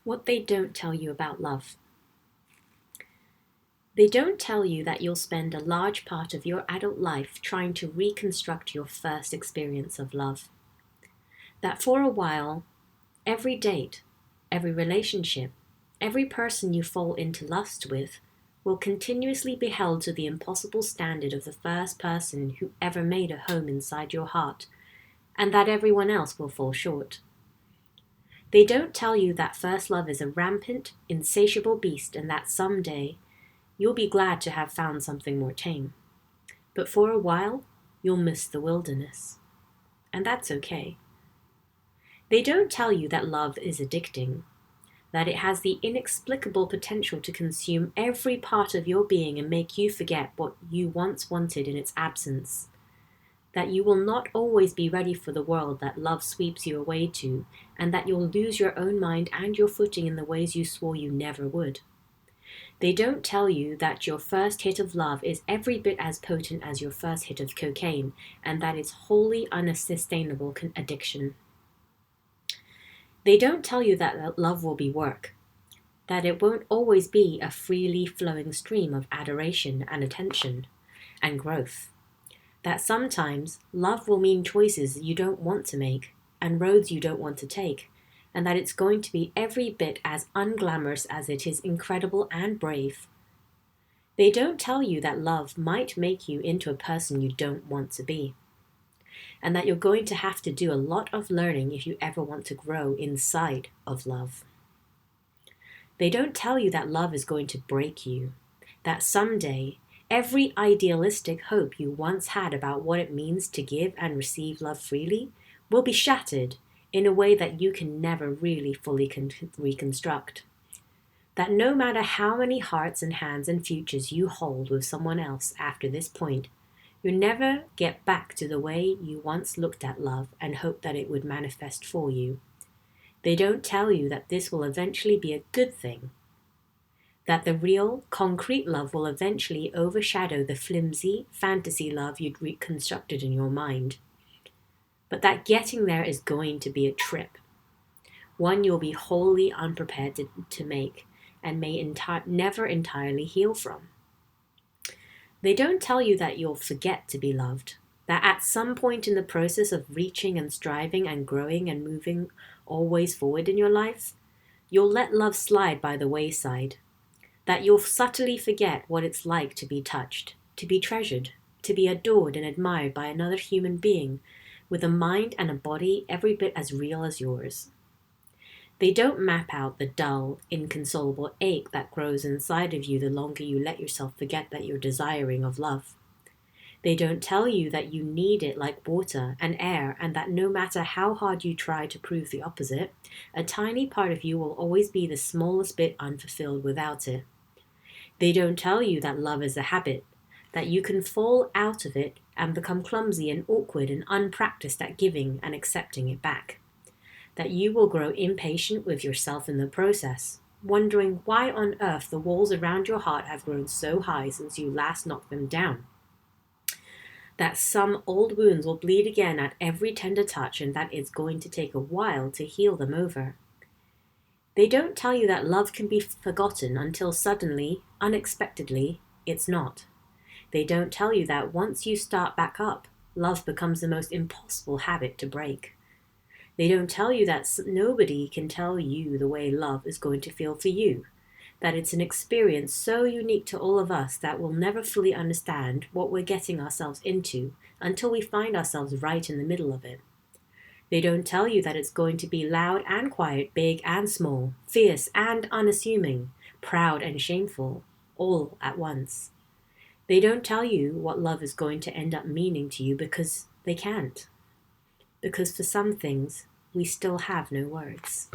What they don't tell you about love. They don't tell you that you'll spend a large part of your adult life trying to reconstruct your first experience of love. That for a while, every date, every relationship, every person you fall into lust with will continuously be held to the impossible standard of the first person who ever made a home inside your heart, and that everyone else will fall short. They don't tell you that first love is a rampant, insatiable beast and that someday you'll be glad to have found something more tame. But for a while, you'll miss the wilderness. And that's okay. They don't tell you that love is addicting, that it has the inexplicable potential to consume every part of your being and make you forget what you once wanted in its absence, that you will not always be ready for the world that love sweeps you away to, and that you'll lose your own mind and your footing in the ways you swore you never would. They don't tell you that your first hit of love is every bit as potent as your first hit of cocaine, and that it's wholly unsustainable addiction. They don't tell you that love will be work, that it won't always be a freely flowing stream of adoration and attention and growth, that sometimes love will mean choices you don't want to make and roads you don't want to take, and that it's going to be every bit as unglamorous as it is incredible and brave. They don't tell you that love might make you into a person you don't want to be, and that you're going to have to do a lot of learning if you ever want to grow inside of love. They don't tell you that love is going to break you, that someday every idealistic hope you once had about what it means to give and receive love freely will be shattered in a way that you can never really fully reconstruct. That no matter how many hearts and hands and futures you hold with someone else after this point, you'll never get back to the way you once looked at love and hoped that it would manifest for you. They don't tell you that this will eventually be a good thing, that the real, concrete love will eventually overshadow the flimsy, fantasy love you'd reconstructed in your mind. But that getting there is going to be a trip, one you'll be wholly unprepared to make and may never entirely heal from. They don't tell you that you'll forget to be loved, that at some point in the process of reaching and striving and growing and moving always forward in your life, you'll let love slide by the wayside, that you'll subtly forget what it's like to be touched, to be treasured, to be adored and admired by another human being with a mind and a body every bit as real as yours. They don't map out the dull, inconsolable ache that grows inside of you the longer you let yourself forget that you're desiring of love. They don't tell you that you need it like water and air, and that no matter how hard you try to prove the opposite, a tiny part of you will always be the smallest bit unfulfilled without it. They don't tell you that love is a habit, that you can fall out of it and become clumsy and awkward and unpracticed at giving and accepting it back, that you will grow impatient with yourself in the process, wondering why on earth the walls around your heart have grown so high since you last knocked them down, that some old wounds will bleed again at every tender touch and that it's going to take a while to heal them over. They don't tell you that love can be forgotten until suddenly, unexpectedly, it's not. They don't tell you that once you start back up, love becomes the most impossible habit to break. They don't tell you that nobody can tell you the way love is going to feel for you, that it's an experience so unique to all of us that we'll never fully understand what we're getting ourselves into until we find ourselves right in the middle of it. They don't tell you that it's going to be loud and quiet, big and small, fierce and unassuming, proud and shameful, all at once. They don't tell you what love is going to end up meaning to you because they can't. Because for some things, we still have no words.